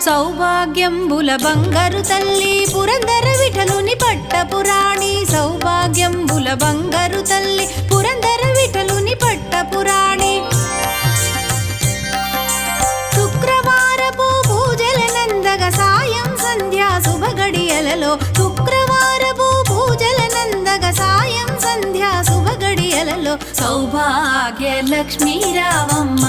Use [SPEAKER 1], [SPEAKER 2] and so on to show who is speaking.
[SPEAKER 1] సౌభాగ్యంబుల బంగారు తల్లి పురందర విఠలుని పట్టపురాణి. సౌభాగ్యంబుల బంగారు తల్లి పురందర విఠలుని పట్టపురాణి. శుక్రవారపు పూజల నందగ సాయం సంధ్యా శుభగడియలలో. శుక్రవారపు పూజల నందగ సాయం సంధ్యా శుభగడియలలో. సౌభాగ్య లక్ష్మీ రావమ్మ